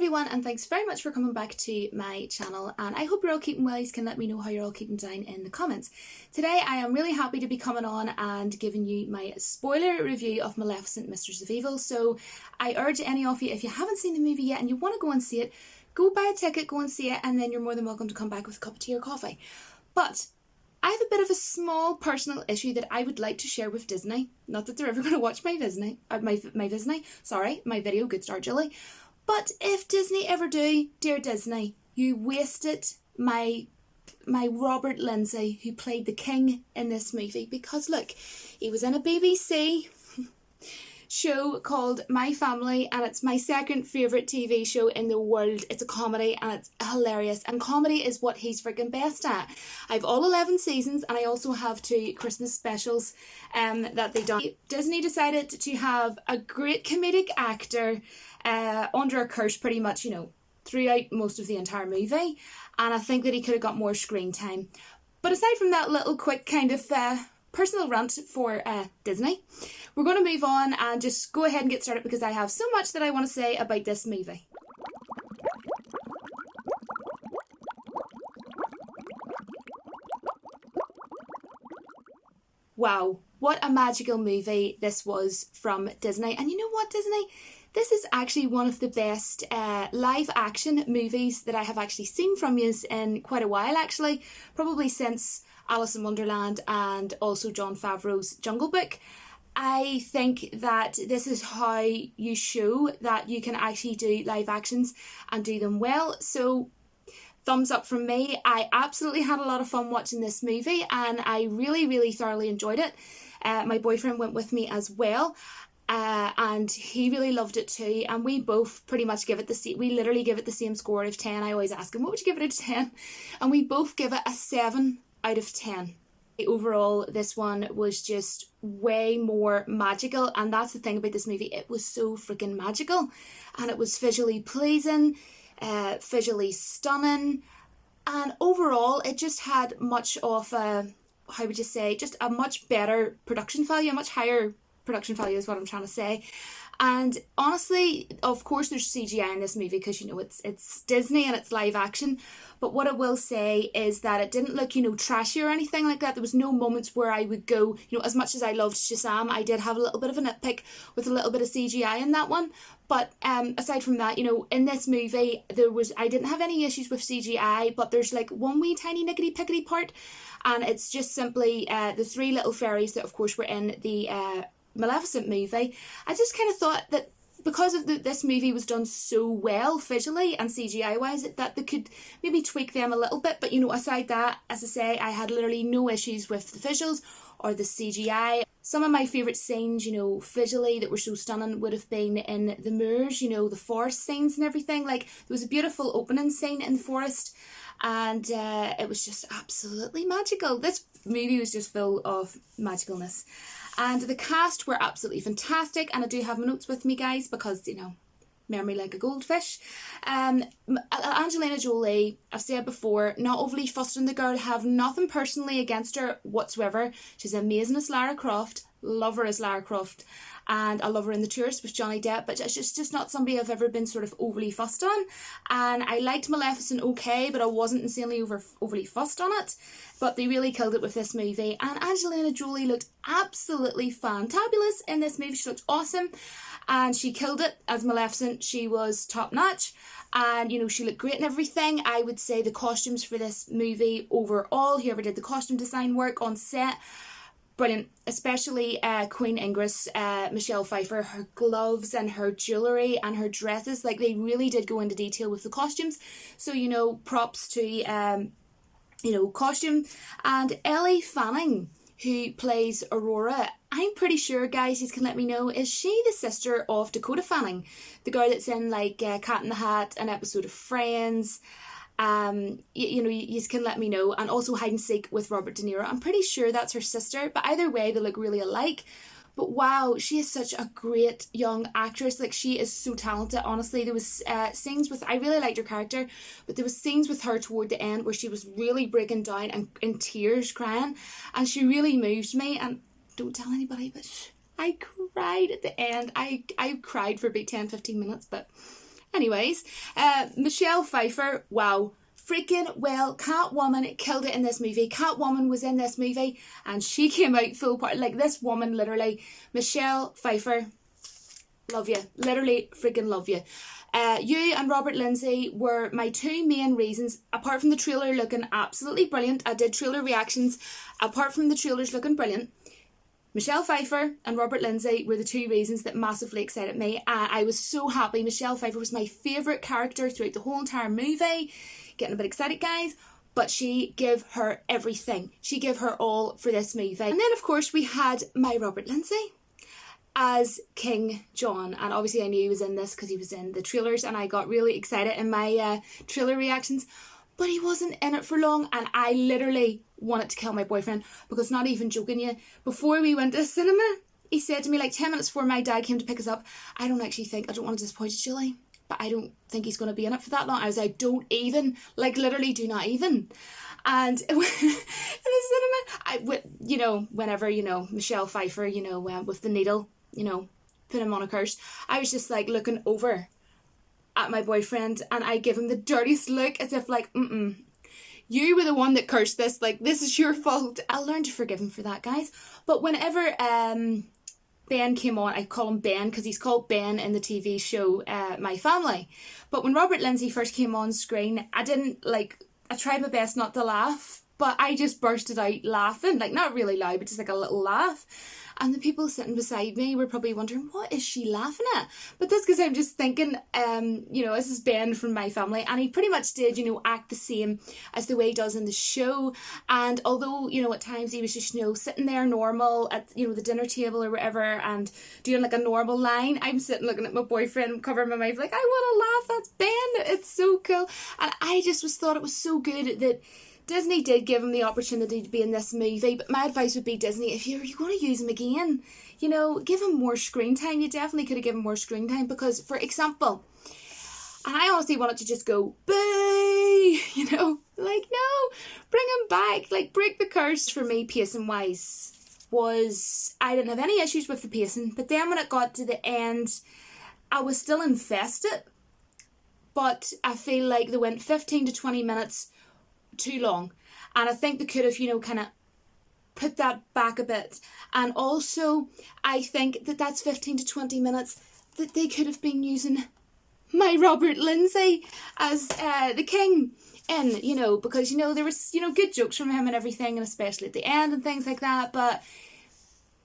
everyone, and thanks very much for coming back to my channel, and I hope you're all keeping well. You can let me know how you're all keeping down in the comments. Today I am really happy to be coming on and giving you my spoiler review of Maleficent, Mistress of Evil. So I urge any of you, if you haven't seen the movie yet and you want to go and see it, go buy a ticket, go and see it, and then you're more than welcome to come back with a cup of tea or coffee. But I have a bit of a small personal issue that I would like to share with Disney. Not that they're ever going to watch my video, good start Julie. But if Disney ever do, dear Disney, you wasted my Robert Lindsay, who played the king in this movie. Because look, he was in a BBC show called My Family, and it's my second favourite TV show in the world. It's a comedy and it's hilarious, and comedy is what he's freaking best at. I've all 11 seasons, and I also have 2 Christmas specials that they done. Disney decided to have a great comedic actor under a curse pretty much, you know, throughout most of the entire movie, and I think that he could have got more screen time. But aside from that little quick kind of personal rant for Disney, we're going to move on and just go ahead and get started, because I have so much that I want to say about this movie. Wow, what a magical movie this was from Disney. And you know what, Disney? This is actually one of the best live action movies that I have actually seen from you in quite a while, actually. Probably since Alice in Wonderland and also Jon Favreau's Jungle Book. I think that this is how you show that you can actually do live actions and do them well. So thumbs up from me. I absolutely had a lot of fun watching this movie, and I really thoroughly enjoyed it. My boyfriend went with me as well. And he really loved it too, and we both pretty much give it we literally give it the same score out of 10. I always ask him, what would you give it out of 10? And we both give it a 7 out of 10. Overall, this one was just way more magical, and that's the thing about this movie. It was so freaking magical, and it was visually pleasing, visually stunning, and overall it just had much of a, how would you say, just a much better production value, a much higher production value is what I'm trying to say. And honestly, of course there's CGI in this movie, because you know it's Disney and it's live action, but what I will say is that it didn't look, you know, trashy or anything like that. There was no moments where I would go, you know, as much as I loved Shazam, I did have a little bit of a nitpick with a little bit of CGI in that one. But aside from that, you know, in this movie I didn't have any issues with CGI, but there's like one wee tiny nickety pickety part, and it's just simply the 3 little fairies that of course were in the Maleficent movie. I just kind of thought that because of this movie was done so well visually and CGI wise, that they could maybe tweak them a little bit. But you know, aside that, as I say, I had literally no issues with the visuals or the CGI. Some of my favourite scenes, you know, visually that were so stunning would have been in the moors, you know, the forest scenes and everything. Like, there was a beautiful opening scene in the forest, and it was just absolutely magical. This movie was just full of magicalness. And the cast were absolutely fantastic, and I do have my notes with me, guys, because, you know, memory like a goldfish. Angelina Jolie, I've said before, not overly fussed on the girl, have nothing personally against her whatsoever. She's amazing as Lara Croft, love her as Lara Croft, and I love her in The Tourist with Johnny Depp, but it's just not somebody I've ever been sort of overly fussed on. And I liked Maleficent okay, but I wasn't insanely overly fussed on it. But they really killed it with this movie, and Angelina Jolie looked absolutely fantabulous in this movie. She looked awesome, and she killed it as Maleficent. She was top notch, and you know, she looked great and everything. I would say the costumes for this movie overall, whoever did the costume design work on set, brilliant, especially Queen Ingress, Michelle Pfeiffer, her gloves and her jewellery and her dresses. Like, they really did go into detail with the costumes. So, you know, props to you know, costume. And Ellie Fanning, who plays Aurora, I'm pretty sure, guys, you can let me know, is she the sister of Dakota Fanning, the girl that's in like Cat in the Hat, an episode of Friends? You know, you can let me know. And also Hide and Seek with Robert De Niro, I'm pretty sure that's her sister, but either way they look really alike. But wow, she is such a great young actress. Like, she is so talented, honestly. There was scenes with, I really liked her character, but there was scenes with her toward the end where she was really breaking down and in tears, crying, and she really moved me. And don't tell anybody, but I cried at the end. I cried for about 10-15 minutes, but Anyways, Michelle Pfeiffer, wow. Freaking well, Catwoman killed it in this movie. Catwoman was in this movie and she came out full part. Like, this woman, literally, Michelle Pfeiffer, love you. Literally freaking love you. You and Robert Lindsay were my two main reasons, apart from the trailer looking absolutely brilliant. I did trailer reactions. Apart from the trailers looking brilliant, Michelle Pfeiffer and Robert Lindsay were the two reasons that massively excited me. I was so happy. Michelle Pfeiffer was my favourite character throughout the whole entire movie. Getting a bit excited, guys, but she gave her everything. She gave her all for this movie. And then, of course, we had my Robert Lindsay as King John, and obviously I knew he was in this because he was in the trailers, and I got really excited in my trailer reactions, but he wasn't in it for long, and I literally wanted to kill my boyfriend, because, not even joking you, before we went to the cinema, he said to me, like 10 minutes before my dad came to pick us up, I don't want to disappoint you, Julie, but I don't think he's going to be in it for that long. I was like, don't even, like, literally do not even. And in the cinema, whenever, Michelle Pfeiffer, with the needle, put him on a curse, I was just like looking over at my boyfriend, and I give him the dirtiest look, as if like, you were the one that cursed this, like, this is your fault. I'll learn to forgive him for that, guys. But whenever Ben came on, I call him Ben because he's called Ben in the TV show My Family. But when Robert Lindsay first came on screen, I tried my best not to laugh, but I just bursted out laughing, like, not really loud, but just like a little laugh. And the people sitting beside me were probably wondering, what is she laughing at? But that's because I'm just thinking, this is Ben from My Family, and he pretty much did, act the same as the way he does in the show. And although, at times he was just, sitting there normal at, the dinner table or whatever, and doing like a normal line, I'm sitting looking at my boyfriend, covering my mouth, like, I want to laugh, that's Ben, it's so cool. And I just thought it was so good that Disney did give him the opportunity to be in this movie, but my advice would be, Disney, if you're going to use him again, give him more screen time. You definitely could have given more screen time, because, for example, and I honestly wanted to just go, boo, like, no, bring him back, like, break the curse. For me, pacing-wise, I didn't have any issues with the pacing, but then when it got to the end, I was still invested, but I feel like they went 15 to 20 minutes too long, and I think they could have kind of put that back a bit. And also I think that's 15 to 20 minutes that they could have been using my Robert Lindsay as the king in, because there was good jokes from him and everything, and especially at the end and things like that. But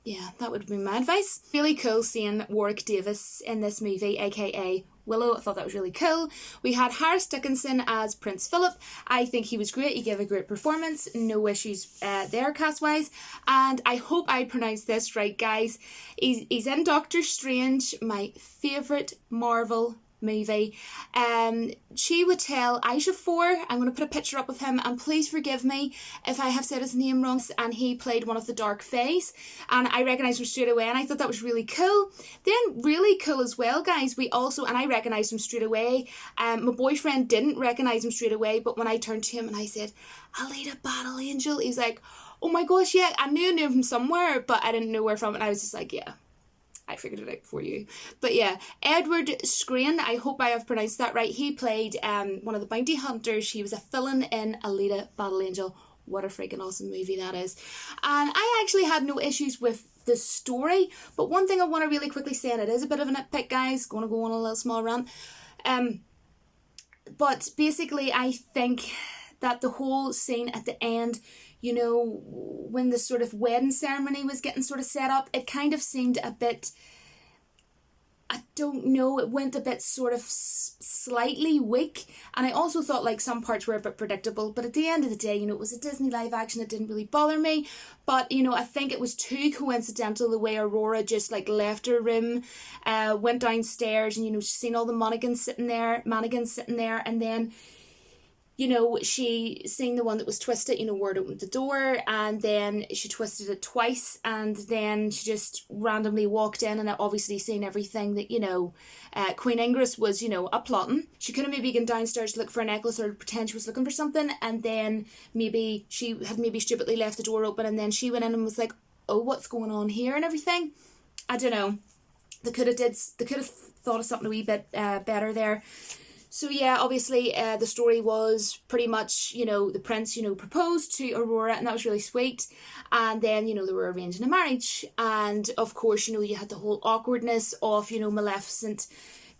yeah, that would be my advice. Really cool seeing Warwick Davis in this movie, aka Willow. I thought that was really cool. We had Harris Dickinson as Prince Philip. I think he was great. He gave a great performance. No issues there cast-wise. And I hope I pronounced this right, guys. He's in Doctor Strange, my favourite Marvel movie. Chiwetel Ejiofor, I'm going to put a picture up of him, and please forgive me if I have said his name wrong, and he played one of the Dark Fays, and I recognised him straight away, and I thought that was really cool. Then really cool as well, guys, and I recognised him straight away. My boyfriend didn't recognise him straight away, but when I turned to him and I said, Alita Battle Angel, he's like, oh my gosh, yeah, I knew him from somewhere, but I didn't know where from, and I was just like, yeah, I figured it out for you. But yeah, Edward Screen, I hope I have pronounced that right. He played one of the bounty hunters. He was a villain in Alita Battle Angel. What a freaking awesome movie that is. And I actually had no issues with the story. But one thing I want to really quickly say, and it is a bit of a nitpick, guys. Going to go on a little small rant. But basically, I think that the whole scene at the end, when the sort of wedding ceremony was getting sort of set up, it kind of seemed a bit, I don't know, it went a bit sort of slightly weak. And I also thought like some parts were a bit predictable, but at the end of the day, it was a Disney live action, it didn't really bother me. But, I think it was too coincidental the way Aurora just like left her room, went downstairs, and, seen all the mannequins sitting there, and then, she seen the one that was twisted, where it opened the door, and then she twisted it twice, and then she just randomly walked in, and obviously seen everything that, Queen Ingress was, a plotting. She could have maybe gone downstairs to look for a necklace or pretend she was looking for something, and then maybe she had stupidly left the door open, and then she went in and was like, oh, what's going on here and everything. I don't know. they could have thought of something a wee bit better there. So yeah, obviously the story was pretty much, you know, the prince, you know, proposed to Aurora, and that was really sweet. And then, you know, they were arranging a marriage. And of course, you know, you had the whole awkwardness of, you know, Maleficent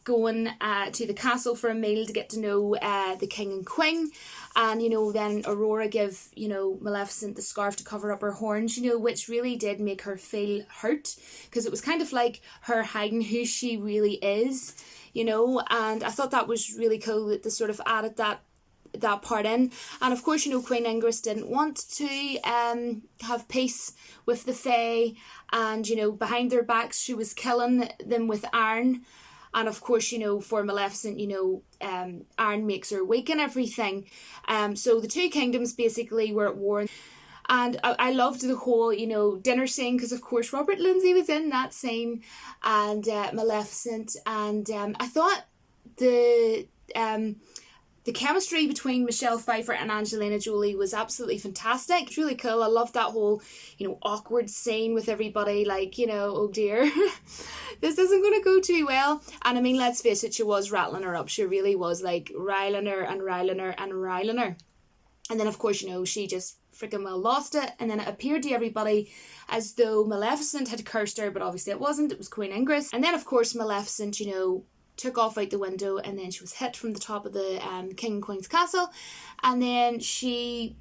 going to the castle for a meal to get to know the king and queen. And, you know, then Aurora give, you know, Maleficent the scarf to cover up her horns, you know, which really did make her feel hurt, because it was kind of like her hiding who she really is, you know. And I thought that was really cool that they sort of added that part in. And of course, you know, Queen Ingress didn't want to have peace with the Fae, and, you know, behind their backs she was killing them with iron. And of course, you know, for Maleficent, you know, iron makes her weak and everything. So the two kingdoms basically were at war. And I loved the whole, you know, dinner scene, because of course Robert Lindsay was in that scene, and Maleficent. And I thought the chemistry between Michelle Pfeiffer and Angelina Jolie was absolutely fantastic. It's really cool. I loved that whole, you know, awkward scene with everybody, like, you know, oh dear, this isn't going to go too well. And I mean, let's face it, she was rattling her up. She really was, like, riling her and riling her and riling her. And then, of course, you know, she just freaking well lost it. And then it appeared to everybody as though Maleficent had cursed her, but obviously it wasn't. It was Queen Ingress. And then, of course, Maleficent, you know, took off out the window, and then she was hit from the top of the king and queen's castle, and then she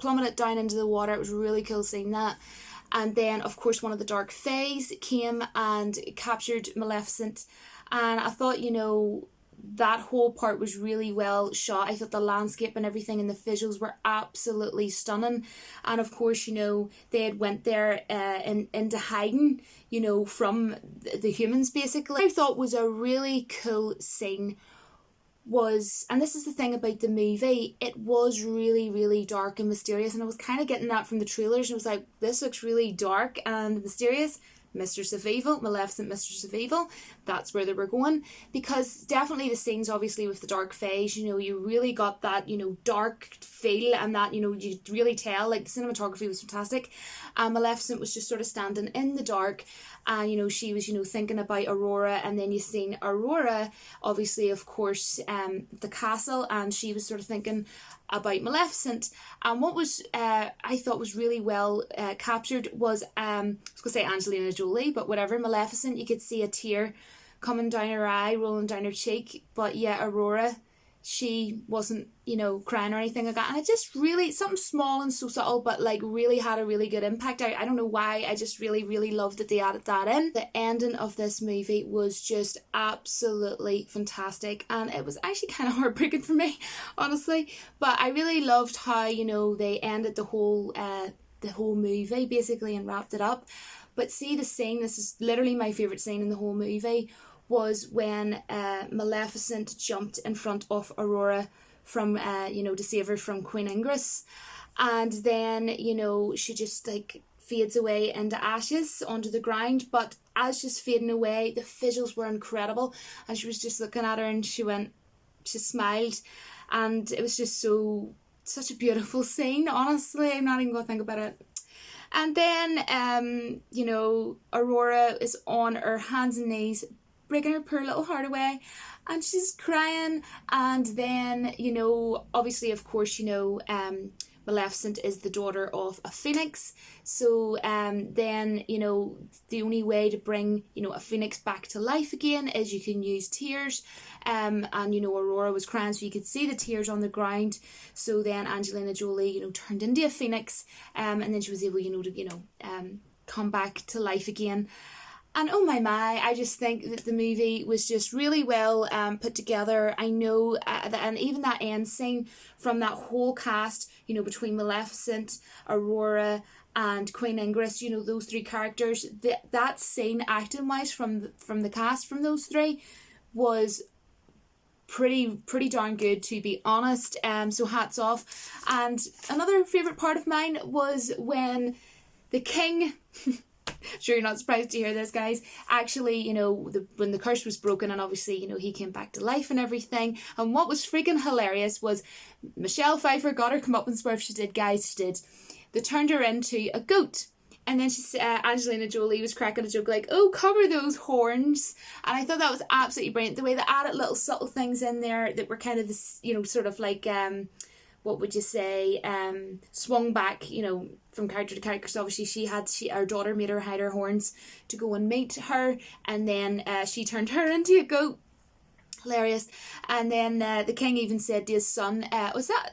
plummeted down into the water. It was really cool seeing that. And then, of course, one of the dark fays came and captured Maleficent. And I thought, you know, that whole part was really well shot. I thought the landscape and everything and the visuals were absolutely stunning. And of course, you know, they had went there into hiding, you know, from the humans basically. What I thought was a really cool scene was, and this is the thing about the movie, it was really, really dark and mysterious, and I was kind of getting that from the trailers, and I was like, this looks really dark and mysterious. Mistress of Evil, Maleficent, Mistress of Evil, that's where they were going, because definitely the scenes obviously with the dark fays, you know, you really got that, you know, dark feel, and that, you know, you really tell, like, the cinematography was fantastic. Maleficent was just sort of standing in the dark, and, you know, she was, you know, thinking about Aurora, and then you seen Aurora, obviously, of course, the castle, and she was sort of thinking about Maleficent. And what was I thought was really well captured was I was gonna say Angelina Jolie, but whatever, Maleficent, you could see a tear coming down her eye, rolling down her cheek, but yeah, Aurora, she wasn't, you know, crying or anything like that. And it just really, something small and so subtle, but like really had a really good impact. I don't know why, I just really, really loved that they added that in. The ending of this movie was just absolutely fantastic, and it was actually kind of heartbreaking for me, honestly. But I really loved how, you know, they ended the whole movie basically and wrapped it up. But see, the scene, this is literally my favourite scene in the whole movie, was when Maleficent jumped in front of Aurora from, you know, to save her from Queen Ingress. And then, you know, she just like fades away into ashes onto the ground. But as she's fading away, the visuals were incredible. And she was just looking at her and she smiled. And it was just such a beautiful scene, honestly. I'm not even going to think about it. And then, you know, Aurora is on her hands and knees, breaking her poor little heart away, and she's crying. And then, you know, obviously, of course, you know, Maleficent is the daughter of a phoenix. So then, you know, the only way to bring, you know, a phoenix back to life again is you can use tears. And, you know, Aurora was crying, so you could see the tears on the ground. So then Angelina Jolie, you know, turned into a phoenix, and then she was able, you know, to, come back to life again. And oh my, I just think that the movie was just really well put together. I know, and even that end scene from that whole cast, you know, between Maleficent, Aurora, and Queen Ingress, you know, those three characters, that scene, acting-wise, from the cast, from those three, was pretty darn good, to be honest. So hats off. And another favourite part of mine was when the king... Sure, you're not surprised to hear this, guys. Actually, you know, when the curse was broken, and obviously, you know, he came back to life and everything. And what was freaking hilarious was Michelle Pfeiffer got her comeuppance wherever she did, guys. She did. They turned her into a goat. And then Angelina Jolie was cracking a joke like, "Oh, cover those horns," and I thought that was absolutely brilliant. The way they added little subtle things in there that were kind of this, sort of like what would you say, swung back, from character to character. So obviously our daughter made her hide her horns to go and meet her, and then she turned her into a goat. Hilarious. And then the king even said to his son,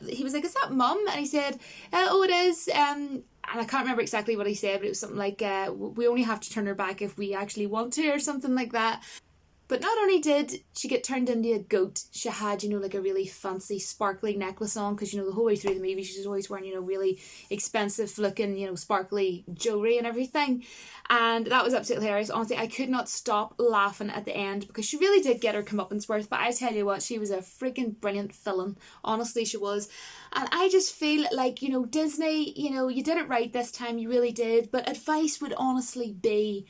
he was like, "Is that mum?" And he said, "Oh, it is." And I can't remember exactly what he said, but it was something like, "We only have to turn her back if we actually want to," or something like that. But not only did she get turned into a goat, she had, like a really fancy sparkly necklace on, because, the whole way through the movie she was always wearing, really expensive looking, sparkly jewellery and everything. And that was absolutely hilarious. Honestly, I could not stop laughing at the end, because she really did get her comeuppance worth. But I tell you what, she was a freaking brilliant villain. Honestly, she was. And I just feel like, Disney, you did it right this time, you really did. But advice would honestly be,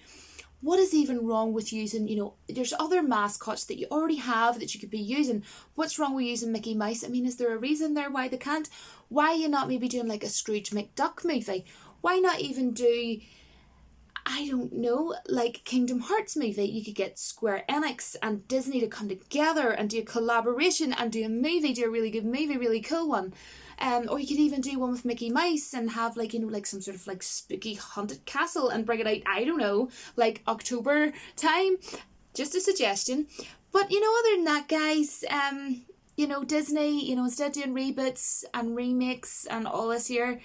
what is even wrong with using, there's other mascots that you already have that you could be using. What's wrong with using Mickey Mouse? I mean, is there a reason there why they can't? Why are you not maybe doing like a Scrooge McDuck movie? Why not even do, I don't know, like Kingdom Hearts movie? You could get Square Enix and Disney to come together and do a collaboration and do a movie, do a really good movie, really cool one. Or you could even do one with Mickey Mouse and have like, like some sort of like spooky haunted castle and bring it out, I don't know, like October time. Just a suggestion. But, other than that, guys, Disney, instead of doing reboots and remakes and all this here,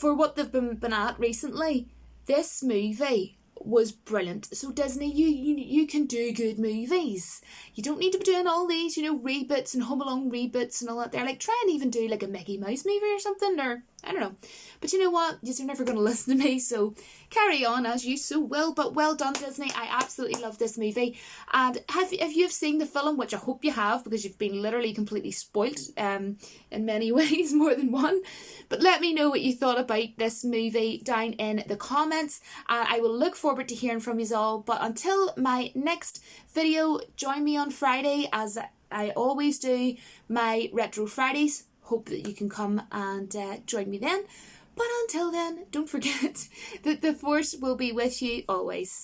for what they've been at recently, this movie was brilliant. So Disney, you can do good movies. You don't need to be doing all these, reboots and Home Alone reboots and all that. They're like, try and even do like a Mickey Mouse movie or something, or I don't know. But you know what? You're never going to listen to me, so carry on as you so will. But well done, Disney. I absolutely love this movie. And if you've seen the film, which I hope you have, because you've been literally completely spoilt in many ways, more than one. But let me know what you thought about this movie down in the comments. And I will look forward to hearing from you all. But until my next video, join me on Friday, as I always do, my Retro Fridays. Hope that you can come and join me then. But until then, don't forget that the Force will be with you always.